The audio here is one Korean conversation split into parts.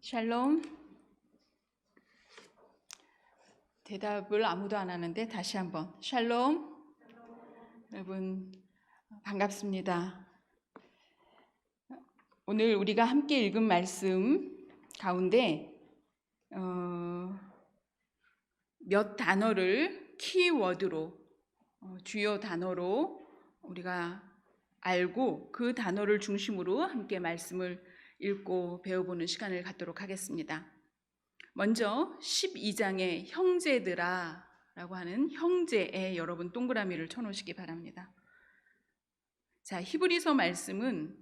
샬롬. 대답을 아무도 안 하는데 다시 한번 샬롬. 여러분 반갑습니다. 오늘 우리가 함께 읽은 말씀 가운데 몇 단어를 키워드로 주요 단어로 우리가 알고 그 단어를 중심으로 함께 말씀을 읽고 배워보는 시간을 갖도록 하겠습니다. 먼저 12장의 형제들아 라고 하는 형제에 여러분 동그라미를 쳐놓으시기 바랍니다. 자, 히브리서 말씀은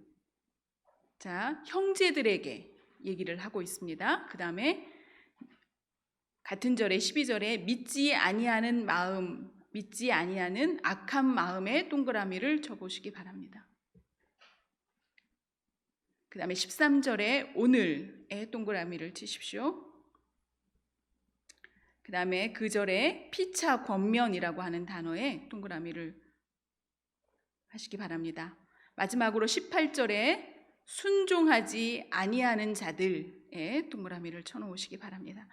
형제들에게 얘기를 하고 있습니다. 그 다음에 같은 절에 12절에 믿지 아니하는 마음, 믿지 아니하는 악한 마음에 동그라미를 쳐보시기 바랍니다. 그 다음에 13절에 오늘에 동그라미를 치십시오. 그 다음에 그 절에 피차 권면이라고 하는 단어에 동그라미를 하시기 바랍니다. 마지막으로 18절에 순종하지 아니하는 자들에 동그라미를 쳐놓으시기 바랍니다.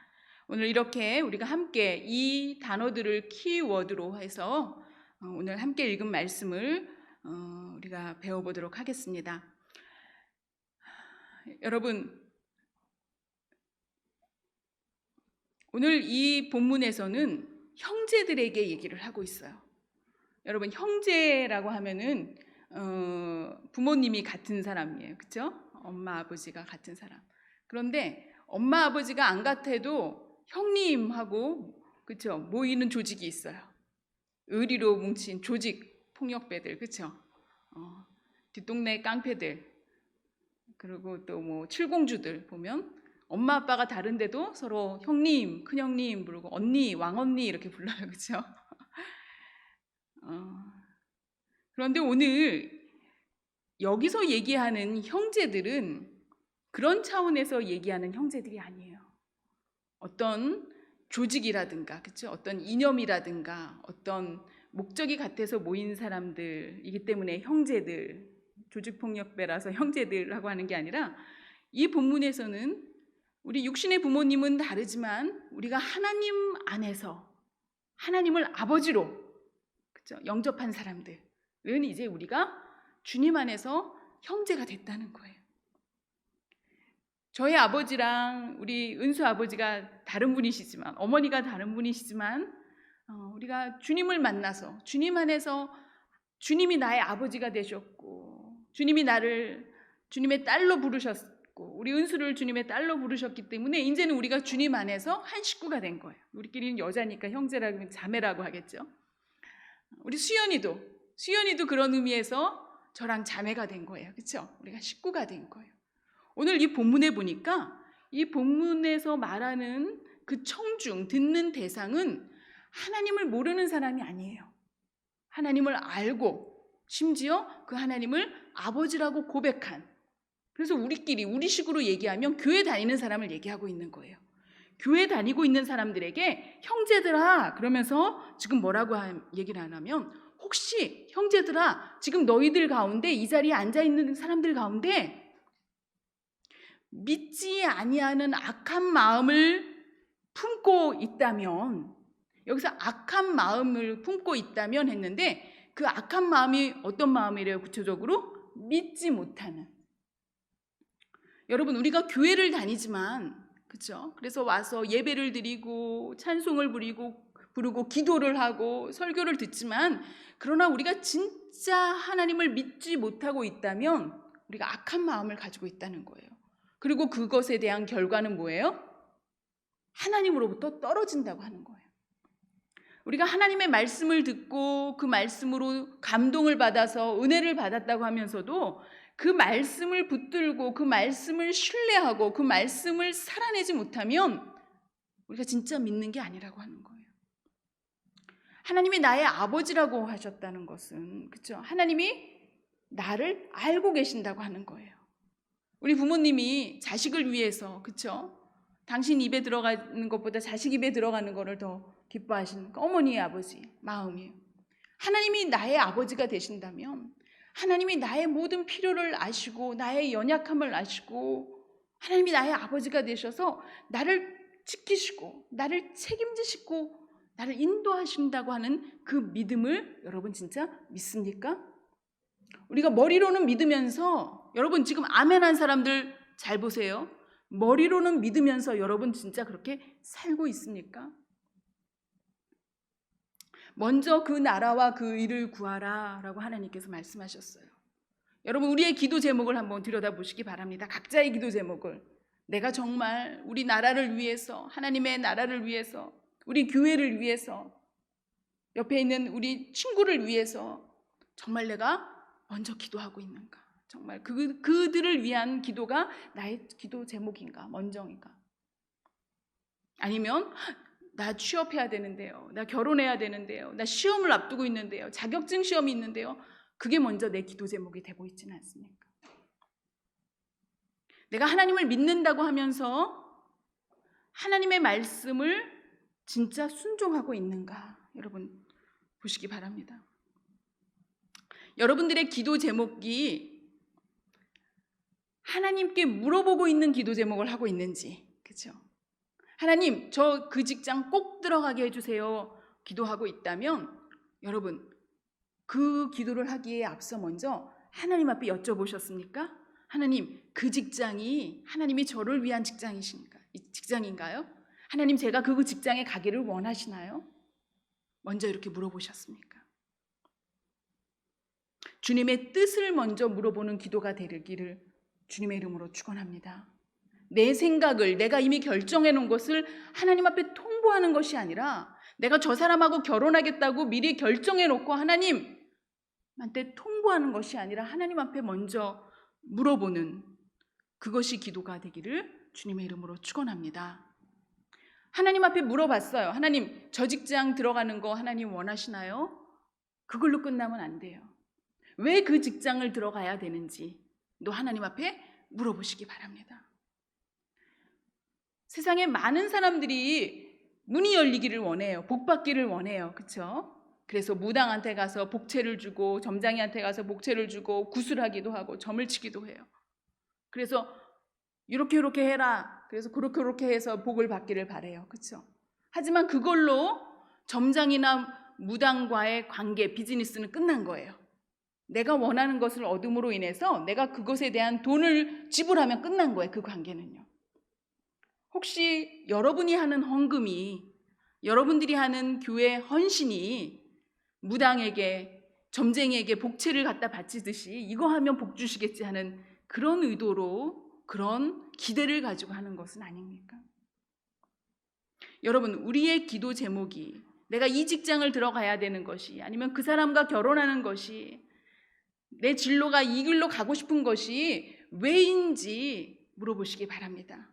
오늘 이렇게 우리가 함께 이 단어들을 키워드로 해서 오늘 함께 읽은 말씀을 우리가 배워보도록 하겠습니다. 여러분, 오늘 이 본문에서는 형제들에게 얘기를 하고 있어요. 여러분, 형제라고 하면은 부모님이 같은 사람이에요. 그렇죠? 엄마, 아버지가 같은 사람. 그런데 엄마, 아버지가 안 같아도 형님하고 그렇죠? 모이는 조직이 있어요. 의리로 뭉친 조직 폭력배들, 그렇죠? 뒷동네 깡패들, 그리고 또 뭐 칠공주들 보면 엄마 아빠가 다른데도 서로 형님, 큰형님 부르고 언니, 왕언니 이렇게 불러요. 그렇죠? 그런데 오늘 여기서 얘기하는 형제들은 그런 차원에서 얘기하는 형제들이 아니에요. 어떤 조직이라든가, 그렇죠? 어떤 이념이라든가, 어떤 목적이 같아서 모인 사람들이기 때문에 형제들, 조직폭력배라서 형제들이라고 하는 게 아니라 이 본문에서는 우리 육신의 부모님은 다르지만 우리가 하나님 안에서 하나님을 아버지로, 그렇죠? 영접한 사람들은 이제 우리가 주님 안에서 형제가 됐다는 거예요. 저희 아버지랑 우리 은수 아버지가 다른 분이시지만, 어머니가 다른 분이시지만 우리가 주님을 만나서 주님 안에서 주님이 나의 아버지가 되셨고 주님이 나를 주님의 딸로 부르셨고 우리 은수를 주님의 딸로 부르셨기 때문에 이제는 우리가 주님 안에서 한 식구가 된 거예요. 우리끼리는 여자니까 형제라고 하면 자매라고 하겠죠. 우리 수연이도 그런 의미에서 저랑 자매가 된 거예요. 그렇죠? 우리가 식구가 된 거예요. 오늘 이 본문에 보니까 이 본문에서 말하는 그 청중, 듣는 대상은 하나님을 모르는 사람이 아니에요. 하나님을 알고 심지어 그 하나님을 아버지라고 고백한, 그래서 우리끼리 우리식으로 얘기하면 교회 다니는 사람을 얘기하고 있는 거예요. 교회 다니고 있는 사람들에게 형제들아 그러면서 지금 뭐라고 얘기를 하냐면, 혹시 형제들아 지금 너희들 가운데 이 자리에 앉아있는 사람들 가운데 믿지 아니하는 악한 마음을 품고 있다면, 여기서 악한 마음을 품고 있다면 했는데 그 악한 마음이 어떤 마음이래요? 구체적으로 믿지 못하는. 여러분, 우리가 교회를 다니지만, 그렇죠? 그래서 와서 예배를 드리고 찬송을 부르고 기도를 하고 설교를 듣지만, 그러나 우리가 진짜 하나님을 믿지 못하고 있다면 우리가 악한 마음을 가지고 있다는 거예요. 그리고 그것에 대한 결과는 뭐예요? 하나님으로부터 떨어진다고 하는 거예요. 우리가 하나님의 말씀을 듣고 그 말씀으로 감동을 받아서 은혜를 받았다고 하면서도 그 말씀을 붙들고 그 말씀을 신뢰하고 그 말씀을 살아내지 못하면 우리가 진짜 믿는 게 아니라고 하는 거예요. 하나님이 나의 아버지라고 하셨다는 것은, 그렇죠? 하나님이 나를 알고 계신다고 하는 거예요. 우리 부모님이 자식을 위해서, 그렇죠? 당신 입에 들어가는 것보다 자식 입에 들어가는 거를 더 기뻐하시는 어머니의 아버지 마음이에요. 하나님이 나의 아버지가 되신다면 하나님이 나의 모든 필요를 아시고 나의 연약함을 아시고 하나님이 나의 아버지가 되셔서 나를 지키시고 나를 책임지시고 나를 인도하신다고 하는 그 믿음을 여러분 진짜 믿습니까? 우리가 머리로는 믿으면서, 여러분 지금 아멘한 사람들 잘 보세요. 머리로는 믿으면서 여러분 진짜 그렇게 살고 있습니까? 먼저 그 나라와 그 일을 구하라 라고 하나님께서 말씀하셨어요. 여러분 우리의 기도 제목을 한번 들여다보시기 바랍니다. 각자의 기도 제목을. 내가 정말 우리 나라를 위해서, 하나님의 나라를 위해서, 우리 교회를 위해서, 옆에 있는 우리 친구를 위해서 정말 내가 먼저 기도하고 있는가? 정말 그들을 위한 기도가 나의 기도 제목인가? 먼저인가? 아니면 나 취업해야 되는데요, 나 결혼해야 되는데요, 나 시험을 앞두고 있는데요, 자격증 시험이 있는데요, 그게 먼저 내 기도 제목이 되고 있지는 않습니까? 내가 하나님을 믿는다고 하면서 하나님의 말씀을 진짜 순종하고 있는가? 여러분 보시기 바랍니다. 여러분들의 기도 제목이 하나님께 물어보고 있는 기도 제목을 하고 있는지, 그렇죠? 하나님, 저 그 직장 꼭 들어가게 해주세요 기도하고 있다면 여러분 그 기도를 하기에 앞서 먼저 하나님 앞에 여쭤보셨습니까? 하나님, 그 직장이 하나님이 저를 위한 직장인가요? 하나님, 제가 그 직장에 가기를 원하시나요? 먼저 이렇게 물어보셨습니까? 주님의 뜻을 먼저 물어보는 기도가 되기를 주님의 이름으로 축원합니다. 내 생각을, 내가 이미 결정해 놓은 것을 하나님 앞에 통보하는 것이 아니라, 내가 저 사람하고 결혼하겠다고 미리 결정해 놓고 하나님한테 통보하는 것이 아니라 하나님 앞에 먼저 물어보는, 그것이 기도가 되기를 주님의 이름으로 축원합니다. 하나님 앞에 물어봤어요. 하나님, 저 직장 들어가는 거 하나님 원하시나요? 그걸로 끝나면 안 돼요. 왜 그 직장을 들어가야 되는지 또 하나님 앞에 물어보시기 바랍니다. 세상에 많은 사람들이 문이 열리기를 원해요. 복 받기를 원해요. 그렇죠? 그래서 무당한테 가서 복채를 주고, 점장이한테 가서 복채를 주고, 구슬하기도 하고 점을 치기도 해요. 그래서 이렇게 해라, 그래서 그렇게 해서 복을 받기를 바래요. 그렇죠? 하지만 그걸로 점장이나 무당과의 관계, 비즈니스는 끝난 거예요. 내가 원하는 것을 얻음으로 인해서 내가 그것에 대한 돈을 지불하면 끝난 거예요. 그 관계는요. 혹시 여러분이 하는 헌금이, 여러분들이 하는 교회 헌신이 무당에게, 점쟁이에게 복채를 갖다 바치듯이 이거 하면 복 주시겠지 하는 그런 의도로, 그런 기대를 가지고 하는 것은 아닙니까? 여러분, 우리의 기도 제목이 내가 이 직장을 들어가야 되는 것이, 아니면 그 사람과 결혼하는 것이, 내 진로가 이 길로 가고 싶은 것이 왜인지 물어보시기 바랍니다.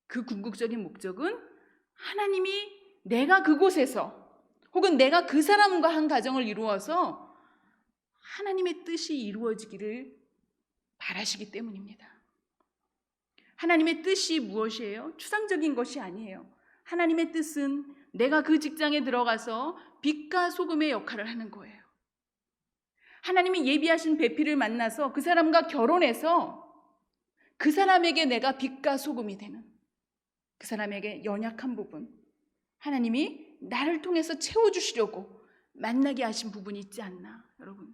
그 궁극적인 목적은 하나님이 내가 그곳에서, 혹은 내가 그 사람과 한 가정을 이루어서 하나님의 뜻이 이루어지기를 바라시기 때문입니다. 하나님의 뜻이 무엇이에요? 추상적인 것이 아니에요. 하나님의 뜻은 내가 그 직장에 들어가서 빛과 소금의 역할을 하는 거예요. 하나님이 예비하신 배필을 만나서 그 사람과 결혼해서 그 사람에게 내가 빛과 소금이 되는, 그 사람에게 연약한 부분, 하나님이 나를 통해서 채워주시려고 만나게 하신 부분이 있지 않나. 여러분,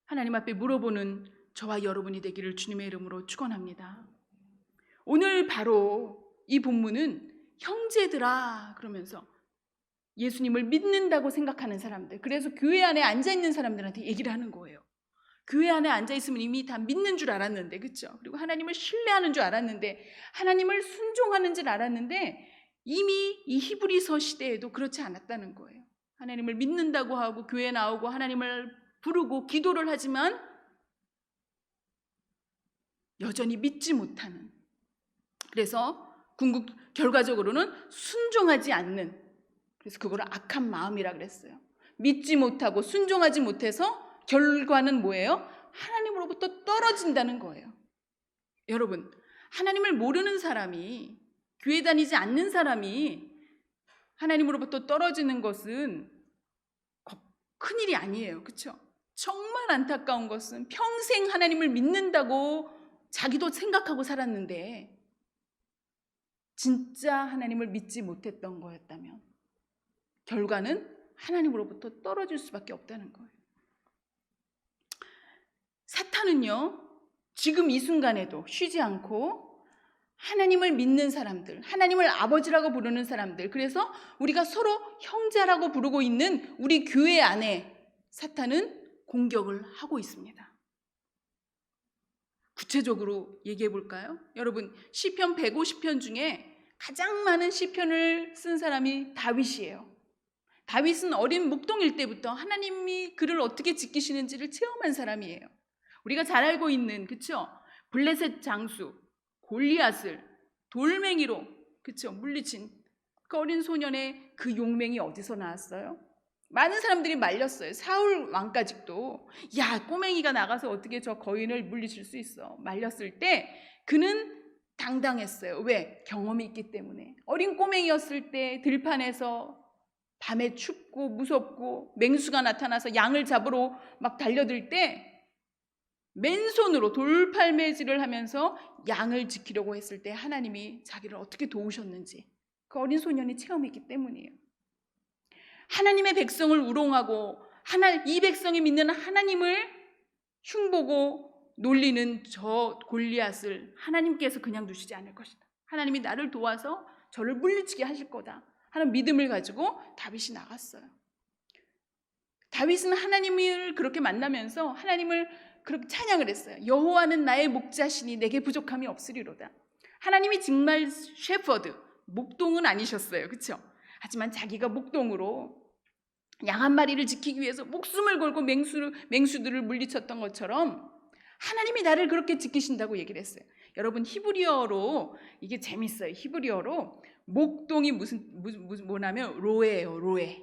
하나님 앞에 물어보는 저와 여러분이 되기를 주님의 이름으로 축원합니다. 오늘 바로 이 본문은 형제들아 그러면서 예수님을 믿는다고 생각하는 사람들, 그래서 교회 안에 앉아있는 사람들한테 얘기를 하는 거예요. 교회 안에 앉아있으면 이미 다 믿는 줄 알았는데, 그렇죠? 그리고 하나님을 신뢰하는 줄 알았는데, 하나님을 순종하는 줄 알았는데, 이미 이 히브리서 시대에도 그렇지 않았다는 거예요. 하나님을 믿는다고 하고 교회 나오고 하나님을 부르고 기도를 하지만 여전히 믿지 못하는, 그래서 결과적으로는 순종하지 않는, 그래서 그거를 악한 마음이라 그랬어요. 믿지 못하고 순종하지 못해서 결과는 뭐예요? 하나님으로부터 떨어진다는 거예요. 여러분, 하나님을 모르는 사람이, 교회 다니지 않는 사람이 하나님으로부터 떨어지는 것은 큰일이 아니에요. 그렇죠? 정말 안타까운 것은 평생 하나님을 믿는다고 자기도 생각하고 살았는데 진짜 하나님을 믿지 못했던 거였다면 결과는 하나님으로부터 떨어질 수밖에 없다는 거예요. 사탄은요, 지금 이 순간에도 쉬지 않고 하나님을 믿는 사람들, 하나님을 아버지라고 부르는 사람들, 그래서 우리가 서로 형제라고 부르고 있는 우리 교회 안에 사탄은 공격을 하고 있습니다. 구체적으로 얘기해 볼까요? 여러분, 시편 150편 중에 가장 많은 시편을 쓴 사람이 다윗이에요. 다윗은 어린 목동일 때부터 하나님이 그를 어떻게 지키시는지를 체험한 사람이에요. 우리가 잘 알고 있는, 그쵸? 블레셋 장수 골리앗을 돌멩이로, 그쵸? 물리친 그 어린 소년의 그 용맹이 어디서 나왔어요? 많은 사람들이 말렸어요. 사울 왕까지도 야, 꼬맹이가 나가서 어떻게 저 거인을 물리칠 수 있어? 말렸을 때 그는 당당했어요. 왜? 경험이 있기 때문에. 어린 꼬맹이였을 때 들판에서 밤에 춥고 무섭고 맹수가 나타나서 양을 잡으러 막 달려들 때 맨손으로 돌팔매질을 하면서 양을 지키려고 했을 때 하나님이 자기를 어떻게 도우셨는지 그 어린 소년이 체험이 있기 때문이에요. 하나님의 백성을 우롱하고 이 백성이 믿는 하나님을 흉보고 놀리는 저 골리앗을 하나님께서 그냥 두시지 않을 것이다. 하나님이 나를 도와서 저를 물리치게 하실 거다 하는 믿음을 가지고 다윗이 나갔어요. 다윗은 하나님을 그렇게 만나면서 하나님을 그렇게 찬양을 했어요. 여호와는 나의 목자시니 내게 부족함이 없으리로다. 하나님이 정말 셰퍼드, 목동은 아니셨어요. 그렇죠? 하지만 자기가 목동으로 양 한 마리를 지키기 위해서 목숨을 걸고 맹수들을 물리쳤던 것처럼 하나님이 나를 그렇게 지키신다고 얘기를 했어요. 여러분, 히브리어로 이게 재밌어요. 히브리어로 목동이 뭐냐면 로에예요. 로에.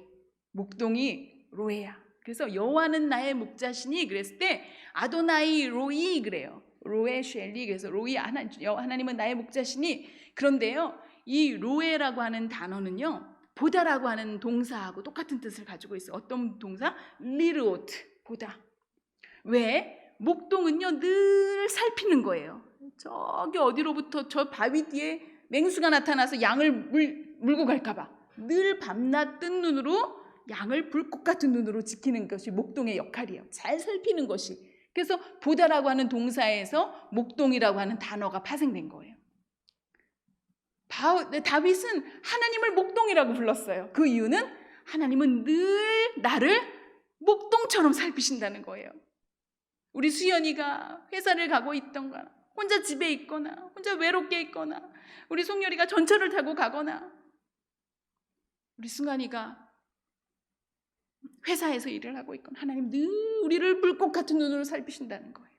목동이 로에야. 그래서 여호와는 나의 목자시니 그랬을 때 아도나이 로이 그래요. 로에 쉘리. 그래서 로이 하나님은 나의 목자시니. 그런데요, 이 로에라고 하는 단어는요, 보다라고 하는 동사하고 똑같은 뜻을 가지고 있어요. 어떤 동사? 리르오트, 보다. 왜? 목동은요, 늘 살피는 거예요. 저기 어디로부터 저 바위 뒤에 맹수가 나타나서 양을 물고 갈까 봐 늘 밤낮 뜬 눈으로 양을 불꽃 같은 눈으로 지키는 것이 목동의 역할이에요. 잘 살피는 것이. 그래서 보다라고 하는 동사에서 목동이라고 하는 단어가 파생된 거예요. 다윗은 하나님을 목동이라고 불렀어요. 그 이유는 하나님은 늘 나를 목동처럼 살피신다는 거예요. 우리 수연이가 회사를 가고 있던가, 혼자 집에 있거나, 혼자 외롭게 있거나, 우리 송열이가 전철을 타고 가거나, 우리 승관이가 회사에서 일을 하고 있거나, 하나님 늘 우리를 불꽃 같은 눈으로 살피신다는 거예요.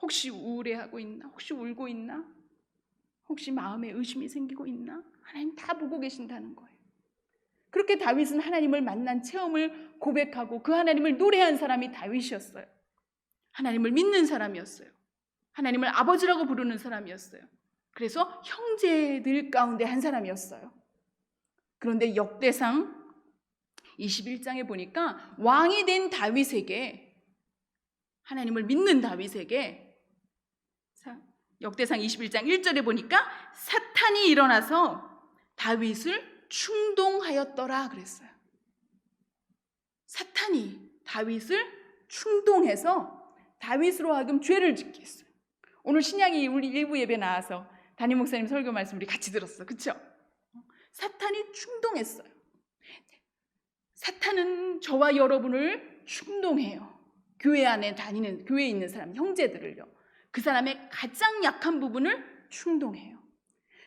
혹시 우울해하고 있나? 혹시 울고 있나? 혹시 마음에 의심이 생기고 있나? 하나님 다 보고 계신다는 거예요. 그렇게 다윗은 하나님을 만난 체험을 고백하고 그 하나님을 노래한 사람이 다윗이었어요. 하나님을 믿는 사람이었어요. 하나님을 아버지라고 부르는 사람이었어요. 그래서 형제들 가운데 한 사람이었어요. 그런데 역대상 21장에 보니까 왕이 된 다윗에게, 하나님을 믿는 다윗에게, 역대상 21장 1절에 보니까 사탄이 일어나서 다윗을 충동하였더라 그랬어요. 사탄이 다윗을 충동해서 다윗으로 하여금 죄를 짓게 했어요. 오늘 신양이 우리 일부 예배 나와서 담임 목사님 설교 말씀 우리 같이 들었어. 그렇죠? 사탄이 충동했어요. 사탄은 저와 여러분을 충동해요. 교회 안에 다니는, 교회에 있는 사람, 형제들을요. 그 사람의 가장 약한 부분을 충동해요.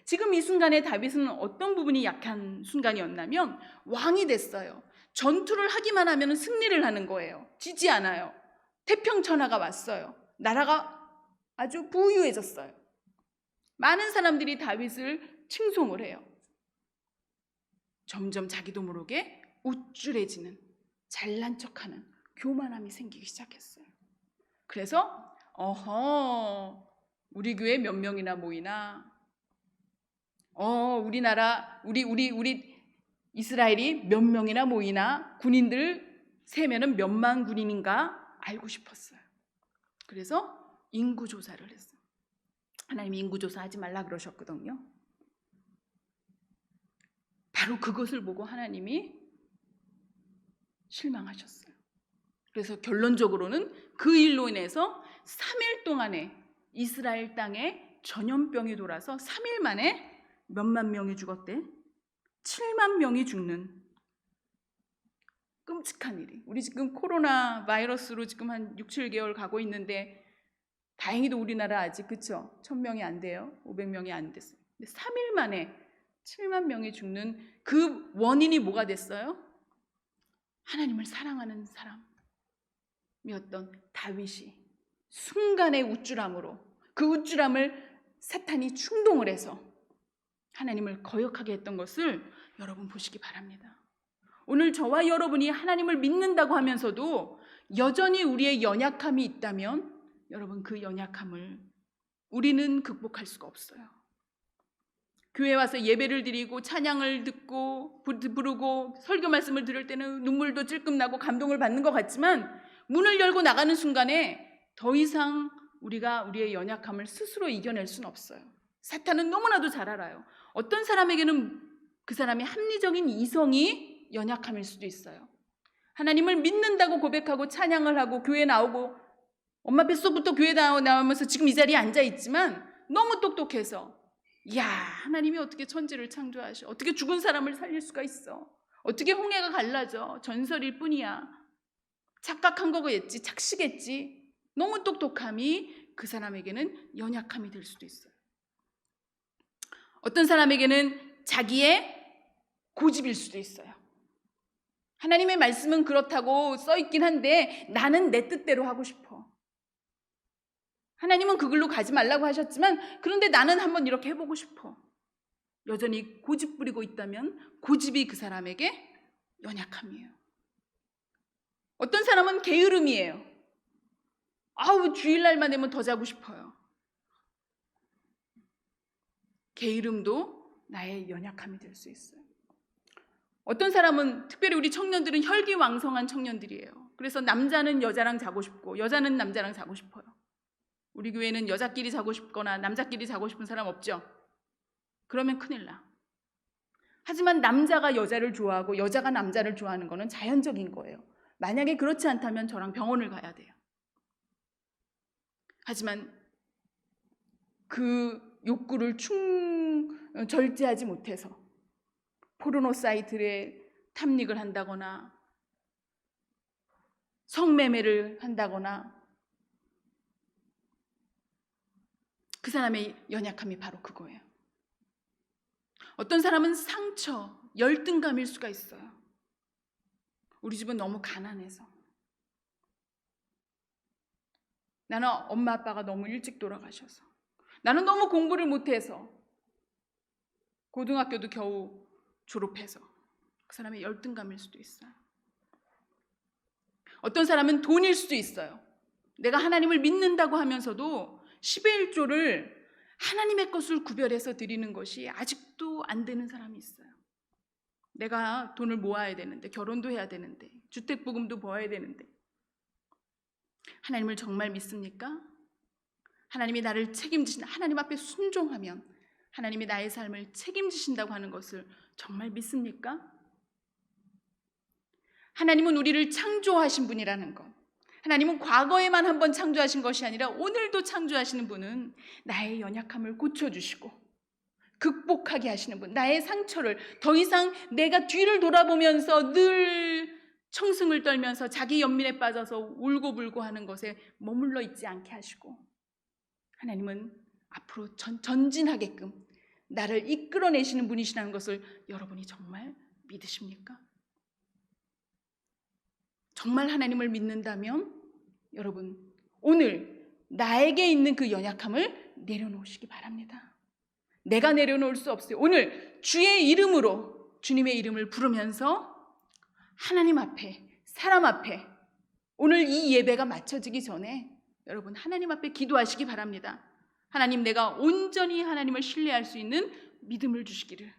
지금 이 순간에 다윗은 어떤 부분이 약한 순간이었냐면 왕이 됐어요. 전투를 하기만 하면 승리를 하는 거예요. 지지 않아요. 태평천하가 왔어요. 나라가 아주 부유해졌어요. 많은 사람들이 다윗을 칭송을 해요. 점점 자기도 모르게 우쭐해지는, 잘난 척하는 교만함이 생기기 시작했어요. 그래서 우리 교회 몇 명이나 모이나? 우리나라 우리 이스라엘이 몇 명이나 모이나? 군인들 세면은 몇만 군인인가 알고 싶었어요. 그래서 인구 조사를 했어요. 하나님이 인구조사 하지 말라 그러셨거든요. 바로 그것을 보고 하나님이 실망하셨어요. 그래서 결론적으로는 그 일로 인해서 3일 동안에 이스라엘 땅에 전염병이 돌아서 3일 만에 몇만 명이 죽었대? 7만 명이 죽는 끔찍한 일이. 우리 지금 코로나 바이러스로 지금 한 6, 7개월 가고 있는데 다행히도 우리나라 아직 그쵸? 1000명이 안 돼요. 500명이 안 됐어요. 근데 3일 만에 7만 명이 죽는 그 원인이 뭐가 됐어요? 하나님을 사랑하는 사람이었던 다윗이 순간의 우쭐함으로 그 우쭐함을 사탄이 충동을 해서 하나님을 거역하게 했던 것을 여러분 보시기 바랍니다. 오늘 저와 여러분이 하나님을 믿는다고 하면서도 여전히 우리의 연약함이 있다면 여러분 그 연약함을 우리는 극복할 수가 없어요. 교회 와서 예배를 드리고 찬양을 듣고 부르고 설교 말씀을 들을 때는 눈물도 찔끔 나고 감동을 받는 것 같지만 문을 열고 나가는 순간에 더 이상 우리가 우리의 연약함을 스스로 이겨낼 수는 없어요. 사탄은 너무나도 잘 알아요. 어떤 사람에게는 그 사람이 합리적인 이성이 연약함일 수도 있어요. 하나님을 믿는다고 고백하고 찬양을 하고 교회 나오고 엄마 뱃속부터 교회 나오면서 지금 이 자리에 앉아 있지만 너무 똑똑해서 야, 하나님이 어떻게 천지를 창조하셔? 어떻게 죽은 사람을 살릴 수가 있어? 어떻게 홍해가 갈라져? 전설일 뿐이야. 착각한 거겠지, 착시겠지. 너무 똑똑함이 그 사람에게는 연약함이 될 수도 있어요. 어떤 사람에게는 자기의 고집일 수도 있어요. 하나님의 말씀은 그렇다고 써있긴 한데 나는 내 뜻대로 하고 싶어. 하나님은 그 길로 가지 말라고 하셨지만 그런데 나는 한번 이렇게 해보고 싶어. 여전히 고집 부리고 있다면 고집이 그 사람에게 연약함이에요. 어떤 사람은 게으름이에요. 아우, 주일날만 되면 더 자고 싶어요. 게으름도 나의 연약함이 될 수 있어요. 어떤 사람은, 특별히 우리 청년들은 혈기왕성한 청년들이에요. 그래서 남자는 여자랑 자고 싶고 여자는 남자랑 자고 싶어요. 우리 교회는 여자끼리 자고 싶거나 남자끼리 자고 싶은 사람 없죠? 그러면 큰일 나. 하지만 남자가 여자를 좋아하고 여자가 남자를 좋아하는 거는 자연적인 거예요. 만약에 그렇지 않다면 저랑 병원을 가야 돼요. 하지만 그 욕구를 절제하지 못해서 포르노 사이트에 탐닉을 한다거나 성매매를 한다거나 그 사람의 연약함이 바로 그거예요. 어떤 사람은 상처, 열등감일 수가 있어요. 우리 집은 너무 가난해서. 나는 엄마 아빠가 너무 일찍 돌아가셔서. 나는 너무 공부를 못해서. 고등학교도 겨우 졸업해서. 그 사람의 열등감일 수도 있어요. 어떤 사람은 돈일 수도 있어요. 내가 하나님을 믿는다고 하면서도 10의 1조를 하나님의 것을 구별해서 드리는 것이 아직도 안 되는 사람이 있어요. 내가 돈을 모아야 되는데, 결혼도 해야 되는데, 주택부금도 벌어야 되는데 하나님을 정말 믿습니까? 하나님이 나를 책임지신다. 하나님 앞에 순종하면 하나님이 나의 삶을 책임지신다고 하는 것을 정말 믿습니까? 하나님은 우리를 창조하신 분이라는 것, 하나님은 과거에만 한번 창조하신 것이 아니라 오늘도 창조하시는 분은 나의 연약함을 고쳐주시고 극복하게 하시는 분, 나의 상처를 더 이상 내가 뒤를 돌아보면서 늘 청승을 떨면서 자기 연민에 빠져서 울고불고 하는 것에 머물러 있지 않게 하시고, 하나님은 앞으로 전진하게끔 나를 이끌어내시는 분이시라는 것을 여러분이 정말 믿으십니까? 정말 하나님을 믿는다면 여러분 오늘 나에게 있는 그 연약함을 내려놓으시기 바랍니다. 내가 내려놓을 수 없어요. 오늘 주의 이름으로 주님의 이름을 부르면서 하나님 앞에, 사람 앞에 오늘 이 예배가 마쳐지기 전에 여러분 하나님 앞에 기도하시기 바랍니다. 하나님, 내가 온전히 하나님을 신뢰할 수 있는 믿음을 주시기를.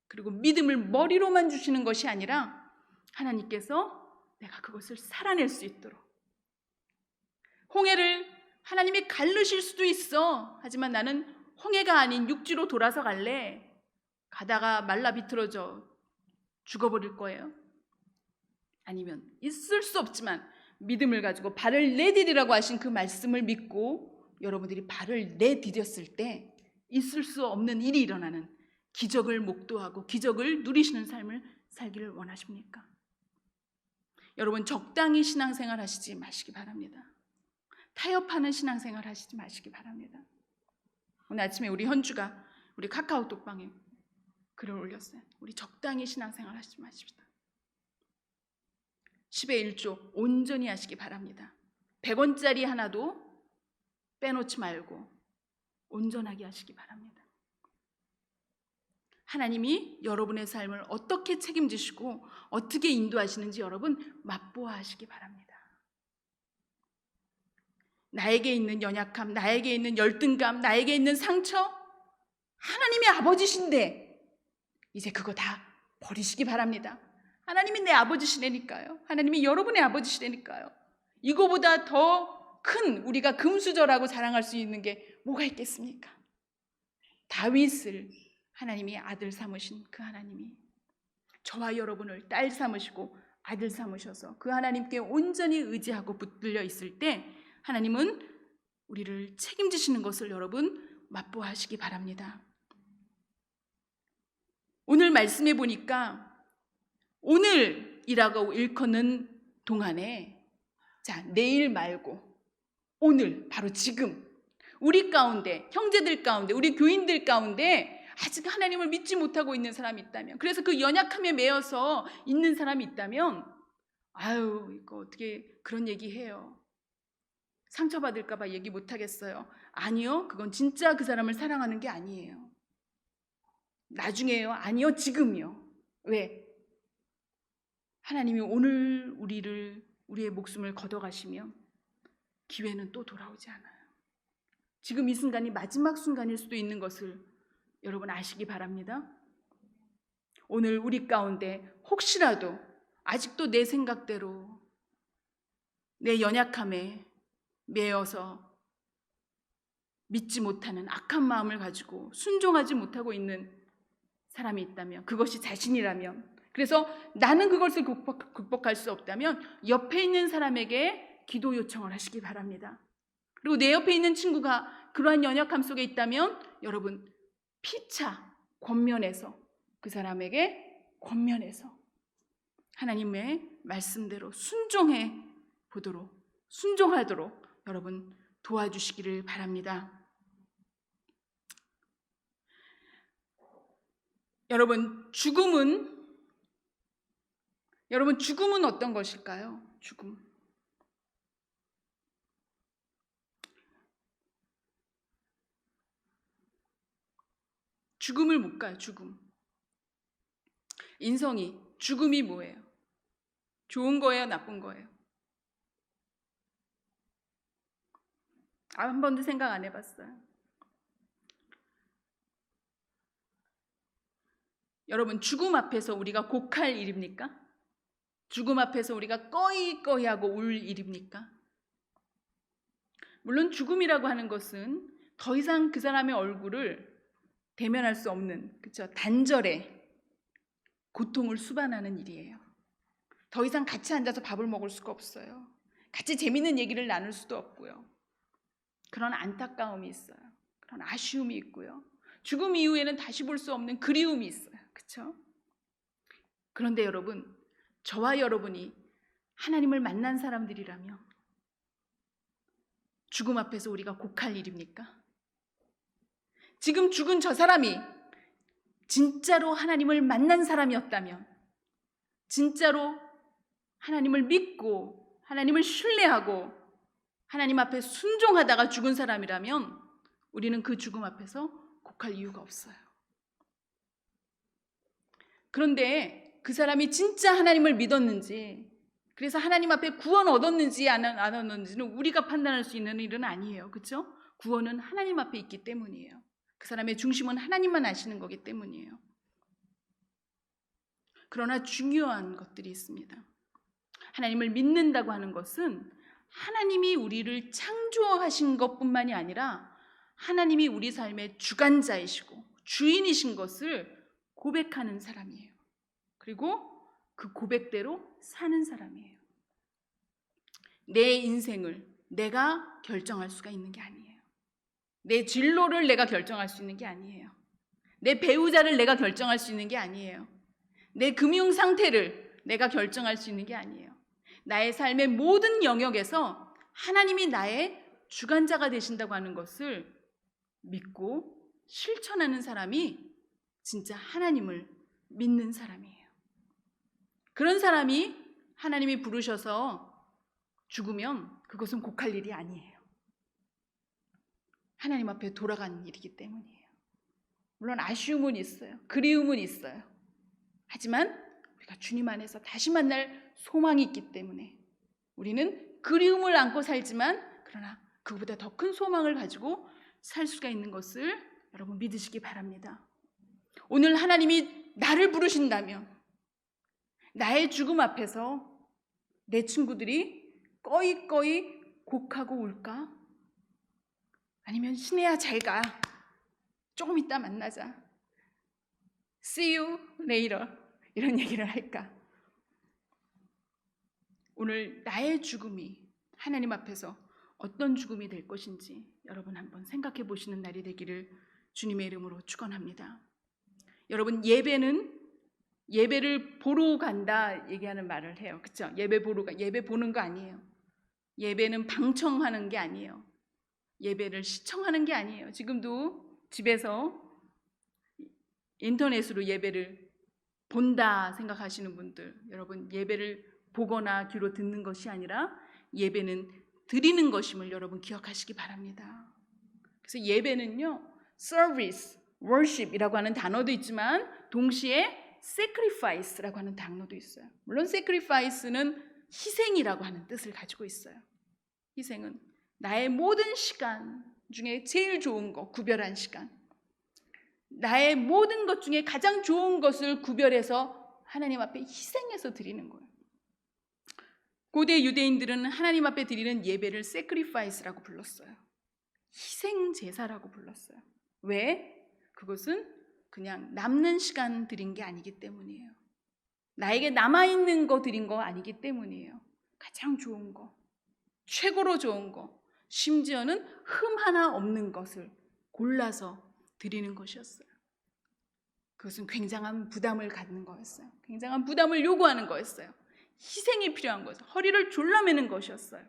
그리고 믿음을 머리로만 주시는 것이 아니라 하나님께서 내가 그것을 살아낼 수 있도록, 홍해를 하나님이 갈르실 수도 있어. 하지만 나는 홍해가 아닌 육지로 돌아서 갈래. 가다가 말라 비틀어져 죽어버릴 거예요. 아니면 있을 수 없지만 믿음을 가지고 발을 내디디라고 하신 그 말씀을 믿고 여러분들이 발을 내디뎠을 때 있을 수 없는 일이 일어나는 기적을 목도하고 기적을 누리시는 삶을 살기를 원하십니까? 여러분, 적당히 신앙생활 하시지 마시기 바랍니다. 타협하는 신앙생활 하시지 마시기 바랍니다. 오늘 아침에 우리 현주가 우리 카카오톡방에 글을 올렸어요. 우리 적당히 신앙생활 하시지 마십시다. 10의 1조 온전히 하시기 바랍니다. 100원짜리 하나도 빼놓지 말고 온전하게 하시기 바랍니다. 하나님이 여러분의 삶을 어떻게 책임지시고 어떻게 인도하시는지 여러분 맛보아하시기 바랍니다. 나에게 있는 연약함, 나에게 있는 열등감, 나에게 있는 상처, 하나님이 아버지신데 이제 그거 다 버리시기 바랍니다. 하나님이 내 아버지시라니까요. 하나님이 여러분의 아버지시라니까요. 이거보다 더 큰 우리가 금수저라고 자랑할 수 있는 게 뭐가 있겠습니까? 다윗을 하나님이 아들 삼으신 그 하나님이 저와 여러분을 딸 삼으시고 아들 삼으셔서 그 하나님께 온전히 의지하고 붙들려 있을 때 하나님은 우리를 책임지시는 것을 여러분 맛보아하시기 바랍니다. 오늘 말씀해 보니까 오늘이라고 일컫는 동안에 자, 내일 말고 오늘 바로 지금 우리 가운데 형제들 가운데 우리 교인들 가운데 아직 하나님을 믿지 못하고 있는 사람이 있다면 그래서 그 연약함에 매여서 있는 사람이 있다면 아유 이거 어떻게 그런 얘기해요. 상처받을까 봐 얘기 못하겠어요. 아니요. 그건 진짜 그 사람을 사랑하는 게 아니에요. 나중에요. 아니요. 지금이요. 왜? 하나님이 오늘 우리의 목숨을 걷어가시면 기회는 또 돌아오지 않아요. 지금 이 순간이 마지막 순간일 수도 있는 것을 여러분 아시기 바랍니다. 오늘 우리 가운데 혹시라도 아직도 내 생각대로 내 연약함에 매여서 믿지 못하는 악한 마음을 가지고 순종하지 못하고 있는 사람이 있다면 그것이 자신이라면 그래서 나는 그것을 극복할 수 없다면 옆에 있는 사람에게 기도 요청을 하시기 바랍니다. 그리고 내 옆에 있는 친구가 그러한 연약함 속에 있다면 여러분 피차 권면해서 그 사람에게 권면해서 하나님의 말씀대로 순종하도록 여러분 도와주시기를 바랍니다. 여러분 죽음은 어떤 것일까요? 죽음을 못 가요. 인성이 죽음이 뭐예요? 좋은 거예요? 나쁜 거예요? 한 번도 생각 안 해봤어요. 여러분 죽음 앞에서 우리가 곡할 일입니까? 죽음 앞에서 우리가 꺼이꺼이하고 울 일입니까? 물론 죽음이라고 하는 것은 더 이상 그 사람의 얼굴을 대면할 수 없는 그렇죠? 단절의 고통을 수반하는 일이에요. 더 이상 같이 앉아서 밥을 먹을 수가 없어요. 같이 재밌는 얘기를 나눌 수도 없고요. 그런 안타까움이 있어요. 그런 아쉬움이 있고요. 죽음 이후에는 다시 볼 수 없는 그리움이 있어요. 그렇죠? 그런데 여러분, 저와 여러분이 하나님을 만난 사람들이라면 죽음 앞에서 우리가 곡할 일입니까? 지금 죽은 저 사람이 진짜로 하나님을 만난 사람이었다면 진짜로 하나님을 믿고 하나님을 신뢰하고 하나님 앞에 순종하다가 죽은 사람이라면 우리는 그 죽음 앞에서 곡할 이유가 없어요. 그런데 그 사람이 진짜 하나님을 믿었는지 그래서 하나님 앞에 구원 얻었는지 안 얻었는지는 우리가 판단할 수 있는 일은 아니에요. 그렇죠? 구원은 하나님 앞에 있기 때문이에요. 그 사람의 중심은 하나님만 아시는 거기 때문이에요. 그러나 중요한 것들이 있습니다. 하나님을 믿는다고 하는 것은 하나님이 우리를 창조하신 것뿐만이 아니라 하나님이 우리 삶의 주관자이시고 주인이신 것을 고백하는 사람이에요. 그리고 그 고백대로 사는 사람이에요. 내 인생을 내가 결정할 수가 있는 게 아니에요. 내 진로를 내가 결정할 수 있는 게 아니에요. 내 배우자를 내가 결정할 수 있는 게 아니에요. 내 금융 상태를 내가 결정할 수 있는 게 아니에요. 나의 삶의 모든 영역에서 하나님이 나의 주관자가 되신다고 하는 것을 믿고 실천하는 사람이 진짜 하나님을 믿는 사람이에요. 그런 사람이 하나님이 부르셔서 죽으면 그것은 곡할 일이 아니에요. 하나님 앞에 돌아가는 일이기 때문이에요. 물론 아쉬움은 있어요. 그리움은 있어요. 하지만 우리가 주님 안에서 다시 만날 소망이 있기 때문에 우리는 그리움을 안고 살지만 그러나 그보다 더 큰 소망을 가지고 살 수가 있는 것을 여러분 믿으시기 바랍니다. 오늘 하나님이 나를 부르신다면 나의 죽음 앞에서 내 친구들이 꺼이꺼이 곡하고 울까? 아니면 신혜야 잘 가. 조금 이따 만나자. See you later. 이런 얘기를 할까? 오늘 나의 죽음이 하나님 앞에서 어떤 죽음이 될 것인지 여러분 한번 생각해 보시는 날이 되기를 주님의 이름으로 축원합니다. 여러분 예배를 보러 간다 얘기하는 말을 해요. 그렇죠? 예배 보는 거 아니에요. 예배는 방청하는 게 아니에요. 예배를 시청하는 게 아니에요. 지금도 집에서 인터넷으로 예배를 본다 생각하시는 분들, 여러분 예배를 보거나 귀로 듣는 것이 아니라 예배는 드리는 것임을 여러분 기억하시기 바랍니다. 그래서 예배는요, service, worship이라고 하는 단어도 있지만 동시에 sacrifice라고 하는 단어도 있어요. 물론 sacrifice는 희생이라고 하는 뜻을 가지고 있어요. 희생은 나의 모든 시간 중에 제일 좋은 거, 구별한 시간, 나의 모든 것 중에 가장 좋은 것을 구별해서 하나님 앞에 희생해서 드리는 거예요. 고대 유대인들은 하나님 앞에 드리는 예배를 sacrifice라고 불렀어요. 희생 제사라고 불렀어요. 왜? 그것은 그냥 남는 시간 드린 게 아니기 때문이에요. 나에게 남아있는 거 드린 거 아니기 때문이에요. 가장 좋은 거, 최고로 좋은 거, 심지어는 흠 하나 없는 것을 골라서 드리는 것이었어요. 그것은 굉장한 부담을 갖는 거였어요. 굉장한 부담을 요구하는 거였어요. 희생이 필요한 것을, 허리를 졸라매는 것이었어요.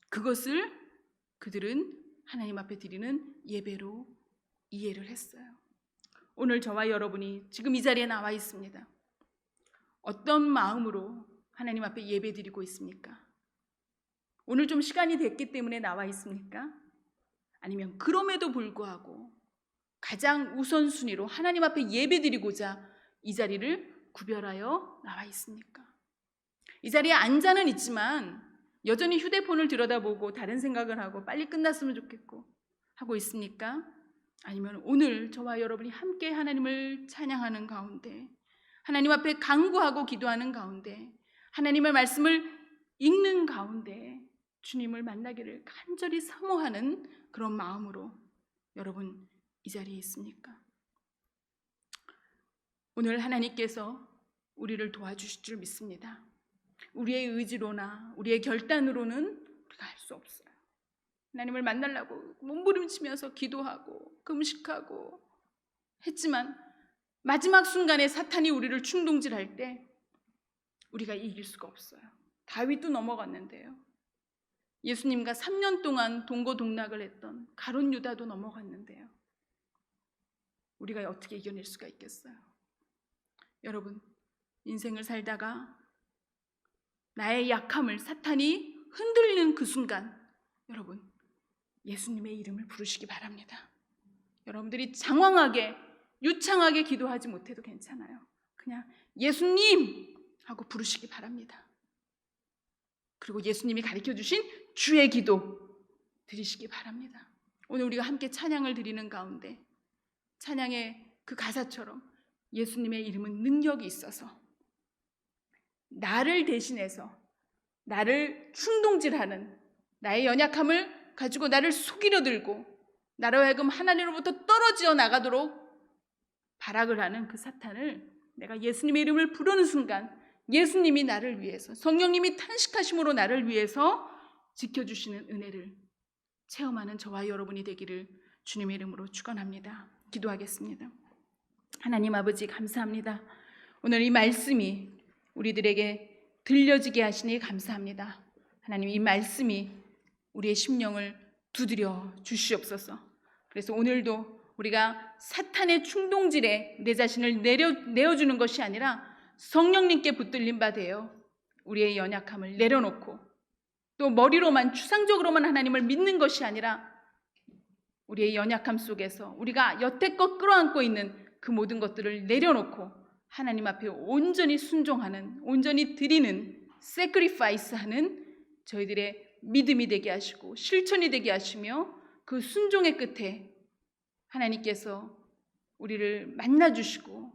그것을 그들은 하나님 앞에 드리는 예배로 이해를 했어요. 오늘 저와 여러분이 지금 이 자리에 나와 있습니다. 어떤 마음으로 하나님 앞에 예배 드리고 있습니까? 오늘 좀 시간이 됐기 때문에 나와 있습니까? 아니면 그럼에도 불구하고 가장 우선순위로 하나님 앞에 예배 드리고자 이 자리를 구별하여 나와 있습니까? 이 자리에 앉아는 있지만 여전히 휴대폰을 들여다보고 다른 생각을 하고 빨리 끝났으면 좋겠고 하고 있습니까? 아니면 오늘 저와 여러분이 함께 하나님을 찬양하는 가운데, 하나님 앞에 간구하고 기도하는 가운데, 하나님의 말씀을 읽는 가운데 주님을 만나기를 간절히 사모하는 그런 마음으로 여러분 이 자리에 있습니까? 오늘 하나님께서 우리를 도와주실 줄 믿습니다. 우리의 의지로나 우리의 결단으로는 우리가 할 수 없어요. 하나님을 만나려고 몸부림치면서 기도하고 금식하고 했지만 마지막 순간에 사탄이 우리를 충동질할 때 우리가 이길 수가 없어요. 다윗도 넘어갔는데요. 예수님과 3년 동안 동고동락을 했던 가룟 유다도 넘어갔는데요. 우리가 어떻게 이겨낼 수가 있겠어요? 여러분, 인생을 살다가 나의 약함을 사탄이 흔들리는 그 순간, 여러분 예수님의 이름을 부르시기 바랍니다. 여러분들이 장황하게 유창하게 기도하지 못해도 괜찮아요. 그냥 예수님 하고 부르시기 바랍니다. 그리고 예수님이 가르쳐주신 주의 기도 드리시기 바랍니다. 오늘 우리가 함께 찬양을 드리는 가운데 찬양의 그 가사처럼 예수님의 이름은 능력이 있어서 나를 대신해서 나를 충동질하는, 나의 연약함을 가지고 나를 속이려 들고 나로 하여금 하나님으로부터 떨어져 나가도록 발악을 하는 그 사탄을 내가 예수님의 이름을 부르는 순간 예수님이 나를 위해서, 성령님이 탄식하심으로 나를 위해서 지켜주시는 은혜를 체험하는 저와 여러분이 되기를 주님의 이름으로 축원합니다. 기도하겠습니다. 하나님 아버지, 감사합니다. 오늘 이 말씀이 우리들에게 들려지게 하시니 감사합니다. 하나님, 이 말씀이 우리의 심령을 두드려 주시옵소서. 그래서 오늘도 우리가 사탄의 충동질에 내 자신을 내어주는 것이 아니라 성령님께 붙들린 바 되어 우리의 연약함을 내려놓고, 또 머리로만 추상적으로만 하나님을 믿는 것이 아니라 우리의 연약함 속에서 우리가 여태껏 끌어안고 있는 그 모든 것들을 내려놓고 하나님 앞에 온전히 순종하는, 온전히 드리는, sacrifice 하는 저희들의 믿음이 되게 하시고 실천이 되게 하시며, 그 순종의 끝에 하나님께서 우리를 만나주시고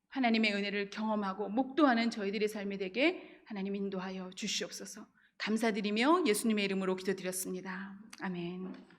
하나님의 은혜를 경험하고 목도하는 저희들의 삶이 되게 하나님 인도하여 주시옵소서. 감사드리며 예수님의 이름으로 기도드렸습니다. 아멘.